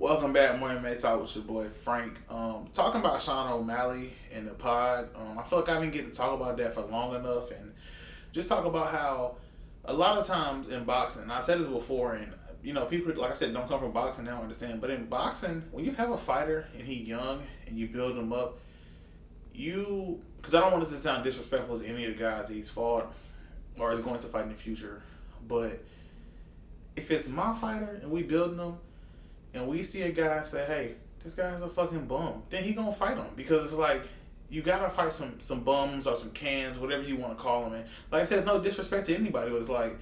Welcome back, Morning May Talk with your boy Frank. Talking about Sean O'Malley in the pod. I feel like I didn't get to talk about that for long enough, and just talk about how a lot of times in boxing, I said this before, and people like I said don't come from boxing, they don't understand. But in boxing, when you have a fighter and he young and you build him up, because I don't want this to sound disrespectful to any of the guys that he's fought or is going to fight in the future, but if it's my fighter and we building him and we see a guy say, "Hey, this guy's a fucking bum," then he gonna fight him because it's like you gotta fight some bums or some cans, whatever you want to call them. And like I said, no disrespect to anybody, but it's like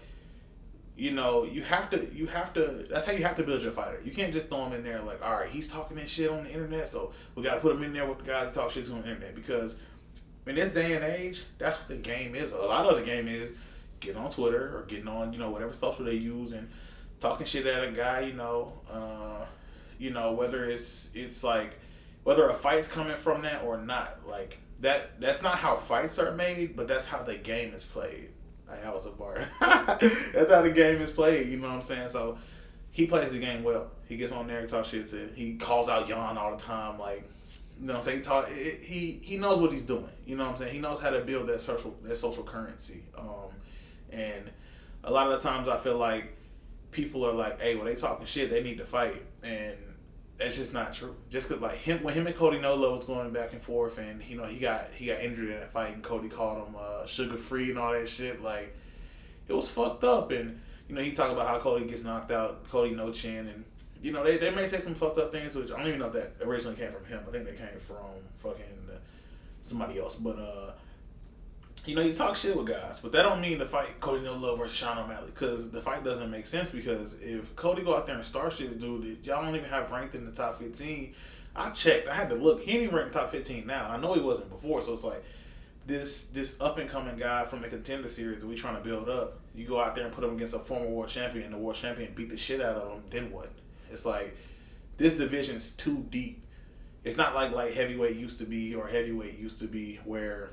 you have to. That's how you have to build your fighter. You can't just throw him in there like, all right, he's talking this shit on the internet, so we gotta put him in there with the guys that talk shit to on the internet because in this day and age, that's what the game is. A lot of the game is getting on Twitter or getting on whatever social they use and talking shit at a guy, whether it's like whether a fight's coming from that or not. Like that's not how fights are made, but that's how the game is played. That was a bar. That's how the game is played, you know what I'm saying? So he plays the game well. He gets on there and talks shit to. He calls out Jan all the time, like what I'm saying. He knows what he's doing. You know what I'm saying? He knows how to build that social currency. And a lot of the times I feel like people are like, hey, well, they talking shit, they need to fight, and that's just not true. Just cause like when him and Cody Nolo was going back and forth, and he got injured in that fight, and Cody called him sugar free and all that shit. Like it was fucked up, and he talked about how Cody gets knocked out, Cody no chin, and they may say some fucked up things, which I don't even know if that originally came from him. I think they came from fucking somebody else, but you talk shit with guys, but that don't mean to fight Cody No Love versus Sean O'Malley, because the fight doesn't make sense. Because if Cody go out there and start shit, dude, that y'all don't even have ranked in the top 15. I checked. I had to look. He ain't even ranked top 15 now. I know he wasn't before, so it's like this up and coming guy from the contender series that we trying to build up. You go out there and put him against a former world champion, and the world champion beat the shit out of him. Then what? It's like this division's too deep. It's not like heavyweight used to be or heavyweight used to be where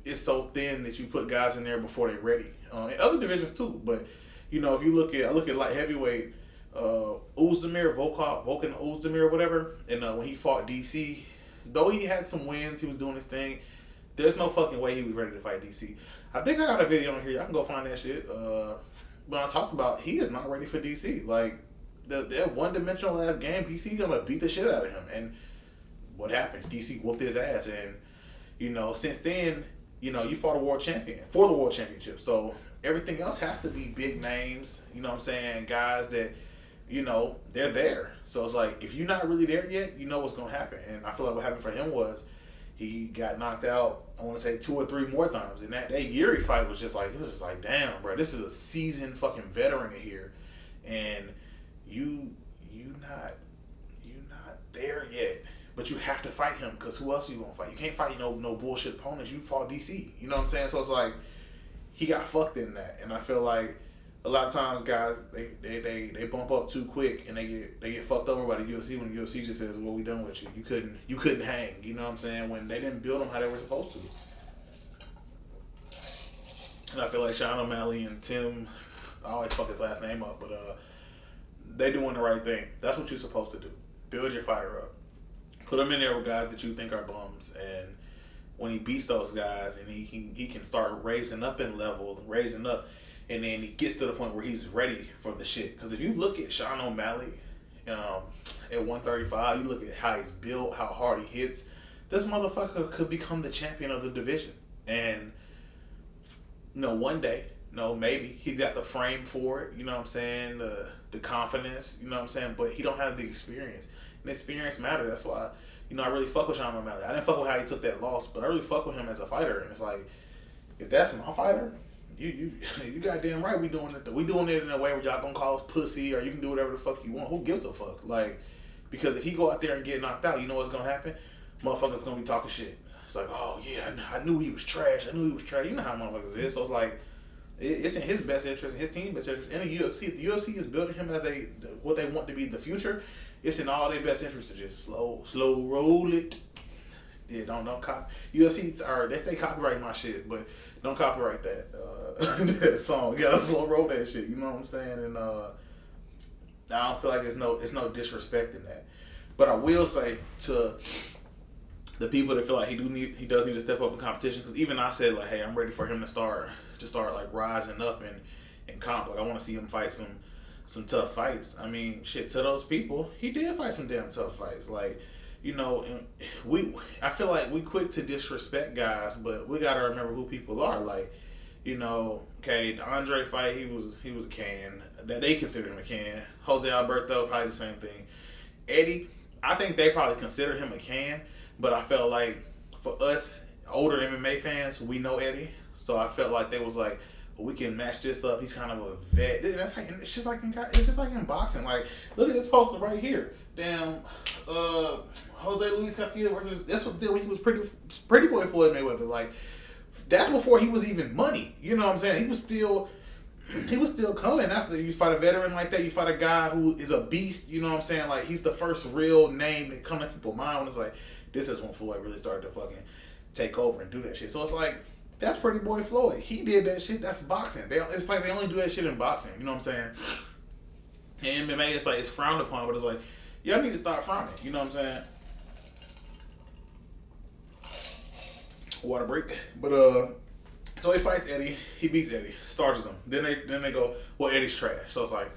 it's so thin that you put guys in there before they're ready. In other divisions too, but if you look at light heavyweight, Ozdemir, Volkan Ozdemir, whatever, and when he fought DC, though he had some wins, he was doing his thing. There's no fucking way he was ready to fight DC. I think I got a video on here. I can go find that shit. When I talked about he is not ready for DC. Like that one dimensional ass game, DC gonna beat the shit out of him. And what happened? DC whooped his ass, and since then. You fought a world champion for the world championship. So everything else has to be big names, you know what I'm saying? Guys that, they're there. So it's like, if you're not really there yet, you know what's going to happen. And I feel like what happened for him was he got knocked out, I want to say 2 or 3 more times. And that Yuri fight was just like, damn, bro, this is a seasoned fucking veteran in here. And you not there yet. But you have to fight him, because who else are you gonna fight? You can't fight no bullshit opponents. You fought DC. You know what I'm saying? So it's like he got fucked in that, and I feel like a lot of times guys they bump up too quick and they get fucked over by the UFC when the UFC just says, "Well, we done with you. You couldn't hang." You know what I'm saying? When they didn't build them how they were supposed to. And I feel like Sean O'Malley and Tim, I always fuck his last name up, but they doing the right thing. That's what you're supposed to do. Build your fighter up. Put him in there with guys that you think are bums, and when he beats those guys, and he can start raising up in level, raising up, and then he gets to the point where he's ready for the shit. Because if you look at Sean O'Malley, at 135, you look at how he's built, how hard he hits. This motherfucker could become the champion of the division, and one day, maybe he's got the frame for it. You know what I'm saying? The confidence. You know what I'm saying? But he don't have the experience. And experience matters. That's why, I really fuck with Sean O'Malley. I didn't fuck with how he took that loss, but I really fuck with him as a fighter. And it's like, if that's my fighter, you goddamn right we doing it. We doing it in a way where y'all gonna call us pussy, or you can do whatever the fuck you want. Who gives a fuck? Like, because if he go out there and get knocked out, you know what's gonna happen? Motherfuckers gonna be talking shit. It's like, oh yeah, I knew he was trash. You know how motherfuckers is. So it's like, it's in his best interest, his team's best interest, and the UFC. If the UFC is building him as what they want to be the future, it's in all their best interest to just slow roll it. Yeah, don't copy. UFC they stay copyrighting my shit, but don't copyright that that song. Yeah, slow roll that shit. You know what I'm saying? And I don't feel like it's no disrespect in that. But I will say to the people that feel like he does need to step up in competition, because even I said like, hey, I'm ready for him to start like rising up in comp. Like I want to see him fight some tough fights. I mean, shit, to those people, he did fight some damn tough fights. Like, you know, I feel like we quick to disrespect guys, but we gotta remember who people are. Like, you know, okay, the Andre fight, he was a can. That they consider him a can. Jose Alberto, probably the same thing. Eddie, I think they probably consider him a can, but I felt like for us older MMA fans, we know Eddie, so I felt like they was like, well, we can match this up. He's kind of a vet. That's like it's just like in boxing. Like, look at this poster right here. Damn, Jose Luis Castillo versus that's what when he was pretty boy Floyd Mayweather. Like, that's before he was even money. You know what I'm saying? He was still coming. You fight a veteran like that. You fight a guy who is a beast. You know what I'm saying? Like, he's the first real name that come to people's mind when it's like, this is when Floyd really started to fucking take over and do that shit. So it's like, that's Pretty Boy Floyd. He did that shit. That's boxing. It's like they only do that shit in boxing. You know what I'm saying? In MMA, it's like it's frowned upon, but it's like, y'all need to start frowning. You know what I'm saying? Water break. But so he fights Eddie. He beats Eddie. Starches him. Then they go, well, Eddie's trash. So it's like,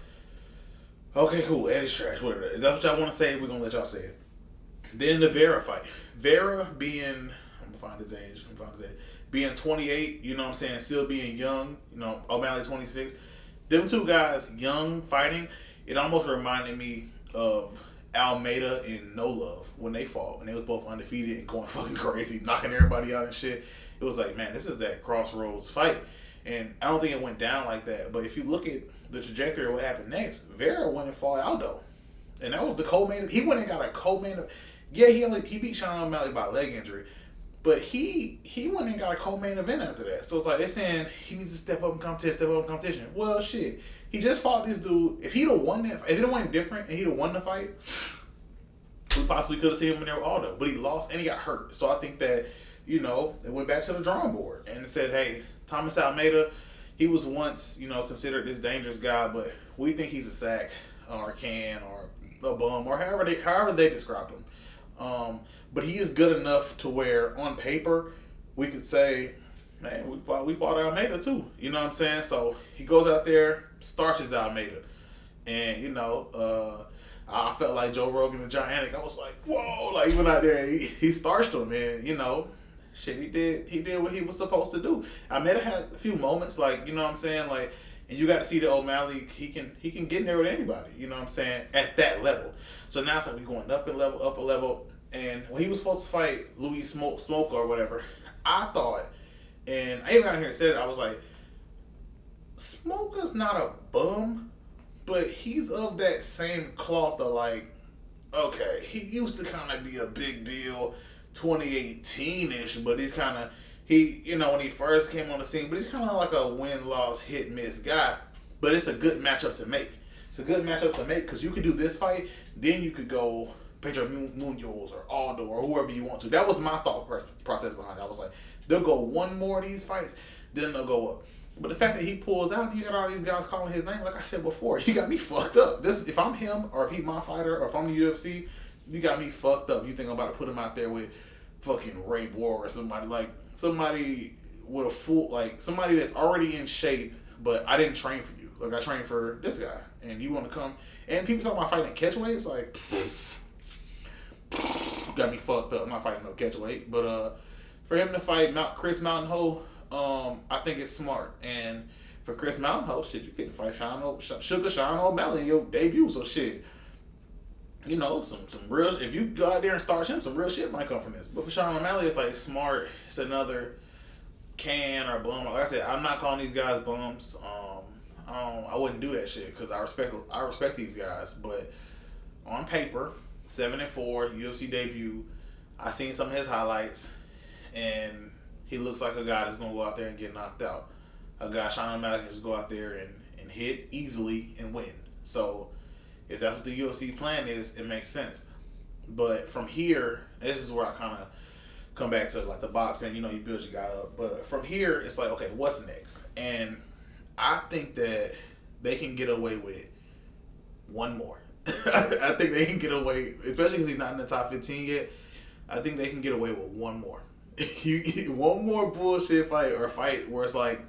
okay, cool. Eddie's trash. Whatever. Is that what y'all want to say? We're gonna let y'all say it. Then the Vera fight. Vera being, I'm gonna find his age. Being 28, you know what I'm saying, still being young, you know, O'Malley 26. Them two guys, young, fighting, it almost reminded me of Almeida and No Love when they fought. And they was both undefeated and going fucking crazy, knocking everybody out and shit. It was like, man, this is that crossroads fight. And I don't think it went down like that. But if you look at the trajectory of what happened next, Vera went and fought Aldo. And that was the co-main. He went and got a co-main. Yeah, he beat Sean O'Malley by leg injury. But he went and got a co-main event after that. So it's like they're saying he needs to step up in competition. Well, shit. He just fought this dude. If he'd have won that, if it went different and he'd have won the fight, we possibly could have seen him in there with Aldo. But he lost and he got hurt. So I think that, you know, they went back to the drawing board and said, hey, Thomas Almeida, he was once, you know, considered this dangerous guy, but we think he's a sack or a can or a bum or however they described him. But he is good enough to where on paper we could say, man, we fought Almeida too. You know what I'm saying? So he goes out there, starches Almeida. And, you know, I felt like Joe Rogan and John Anik. I was like, whoa, like he went out there and he starched him, and, you know, shit, he did what he was supposed to do. Almeida had a few moments, like, you know what I'm saying? Like, and you got to see that O'Malley, he can get in there with anybody, you know what I'm saying, at that level. So now it's like we're going up a level. And when he was supposed to fight Louis Smoke or whatever, I thought, and I even got here and said it, I was like, Smoker's not a bum, but he's of that same cloth of like, okay, he used to kind of be a big deal 2018-ish, but he's kind of, you know, when he first came on the scene, but he's kind of like a win-loss, hit-miss guy, but it's a good matchup to make. It's a good matchup to make because you could do this fight, then you could go Pedro Munoz or Aldo or whoever you want to. That was my thought process behind it. I was like, they'll go one more of these fights, then they'll go up. But the fact that he pulls out and you got all these guys calling his name, like I said before, you got me fucked up. If I'm him or if he's my fighter or if I'm the UFC, you got me fucked up. You think I'm about to put him out there with fucking Ray War or somebody with a full, like somebody that's already in shape, but I didn't train for you. Like I trained for this guy, and you want to come and people talking about fighting catchweight. It's like got me fucked up. I'm not fighting no catchweight, but for him to fight Chris Mountain Ho, I think it's smart. And for Chris Mountain Ho, shit, you get to fight Sugar Sean O'Malley in your debut. So shit, you know, some real. If you go out there and start him, some real shit might come from this. But for Sean O'Malley, it's like smart. It's another can or bum. Like I said, I'm not calling these guys bums. I wouldn't do that shit because I respect these guys. But on paper, 7-4 UFC debut. I seen some of his highlights, and he looks like a guy that's gonna go out there and get knocked out. A guy Sean O'Malley can just go out there and hit easily and win. So if that's what the UFC plan is, it makes sense. But from here, this is where I kind of come back to like the boxing. You know, you build your guy up, but from here, it's like, okay, what's next? And I think that they can get away with one more. I think they can get away, especially because he's not in the top 15 yet. I think they can get away with one more. One more bullshit fight or fight where it's like,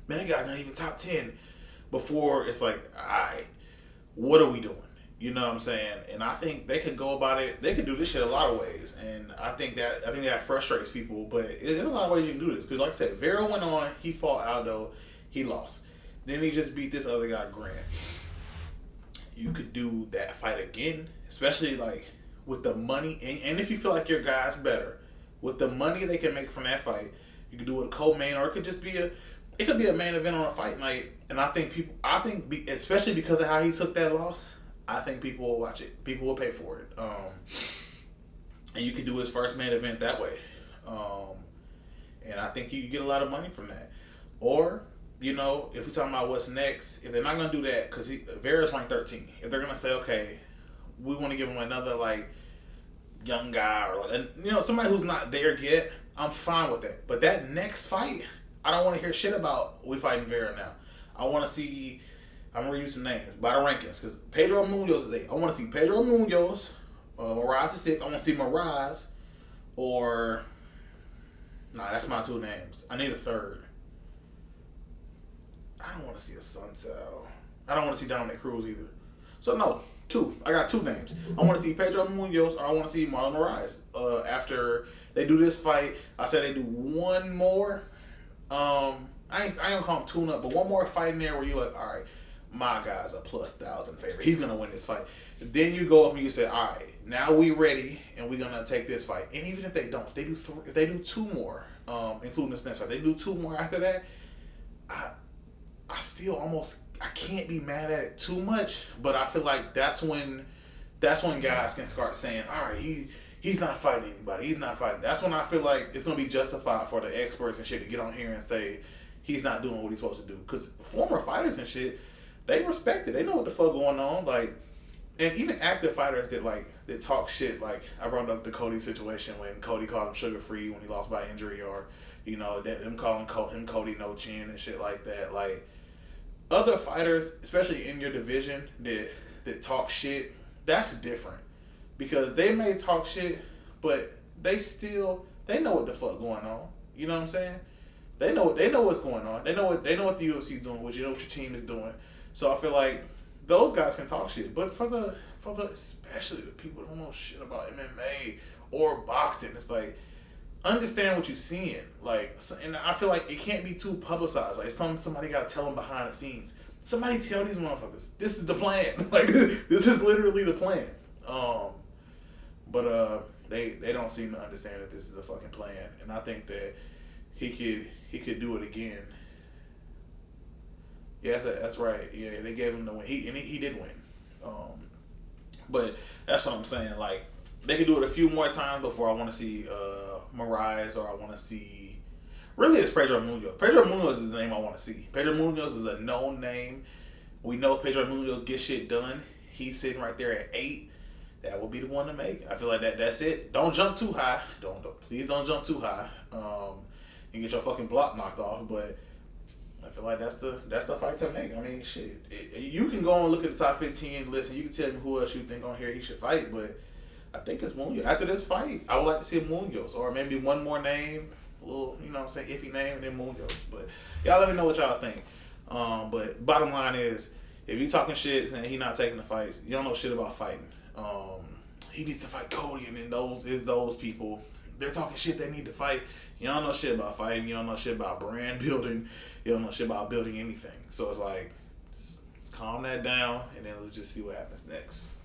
man, that guy's not even top 10 before it's like, all right, what are we doing? You know what I'm saying? And I think they could go about it. They could do this shit a lot of ways, and I think that frustrates people. But there's a lot of ways you can do this. Because like I said, Vera went on. He fought Aldo. He lost. Then he just beat this other guy, Grant. You could do that fight again, especially like with the money, and if you feel like your guy's better, with the money they can make from that fight, you could do it a co-main, or it could just be it could be a main event on a fight night. And I think especially because of how he took that loss, I think people will watch it. People will pay for it. And you can do his first main event that way. And I think you get a lot of money from that. Or, if we're talking about what's next, if they're not going to do that, because Vera's ranked 13. If they're going to say, okay, we want to give him another, like, young guy or, somebody who's not there yet, I'm fine with that. But that next fight, I don't want to hear shit about we fighting Vera now. I want to see... I'm going to use some names by the rankings because Pedro Munoz is 8. I want to see Pedro Munoz. Moraes is 6. I want to see Moraes or... Nah, that's my 2 names. I need a third. I don't want to see a Sunsao. I don't want to see Dominic Cruz either. So, no. 2. I got 2 names. I want to see Pedro Munoz or I want to see Marlon Moraes. After they do this fight, I said they do one more. I ain't gonna call him tune-up, but one more fight in there where you're like, all right, my guy's a plus 1,000 favorite. He's gonna win this fight. Then you go up and you say, all right, now we ready and we're gonna take this fight. And even if they don't, if they do 2 more, including this next fight, they do 2 more after that. I still I can't be mad at it too much, but I feel like that's when guys can start saying, all right, he's not fighting anybody. He's not fighting. That's when I feel like it's gonna be justified for the experts and shit to get on here and say he's not doing what he's supposed to do. Because former fighters and shit, they respect it. They know what the fuck going on. Like, and even active fighters that talk shit. Like, I brought up the Cody situation when Cody called him sugar free when he lost by injury, or them calling him Cody no chin and shit like that. Like, other fighters, especially in your division, that talk shit, that's different because they may talk shit, but they know what the fuck going on. You know what I'm saying? They know what's going on. They know what the UFC is doing, what your team is doing. So I feel like those guys can talk shit, but for the especially the people who don't know shit about MMA or boxing, it's like understand what you're seeing. Like, and I feel like it can't be too publicized. Like somebody got to tell them behind the scenes. Somebody tell these motherfuckers this is the plan. Like this is literally the plan. But they don't seem to understand that this is a fucking plan, and I think that he could do it again. Yeah, that's right. Yeah, they gave him the win. He did win. But that's what I'm saying. Like, they could do it a few more times before I want to see Moraes, or I want to see... Really, it's Pedro Munoz. Pedro Munoz is the name I want to see. Pedro Munoz is a known name. We know Pedro Munoz gets shit done. He's sitting right there at 8. That will be the one to make. I feel like that's it. Don't jump too high. Please don't jump too high. And get your fucking block knocked off. But I feel like that's the fight to make. I mean, shit. You can go and look at the top 15 list, and you can tell me who else you think on here he should fight. But I think it's Munoz. After this fight, I would like to see Munoz, or maybe one more name, a little, iffy name, and then Munoz. But y'all let me know what y'all think. But bottom line is, if you talking shit saying he not taking the fights, you don't know shit about fighting. He needs to fight Cody, and then those people, they're talking shit they need to fight. You don't know shit about fighting. You don't know shit about brand building. You don't know shit about building anything. So it's like, let's calm that down, and then let's just see what happens next.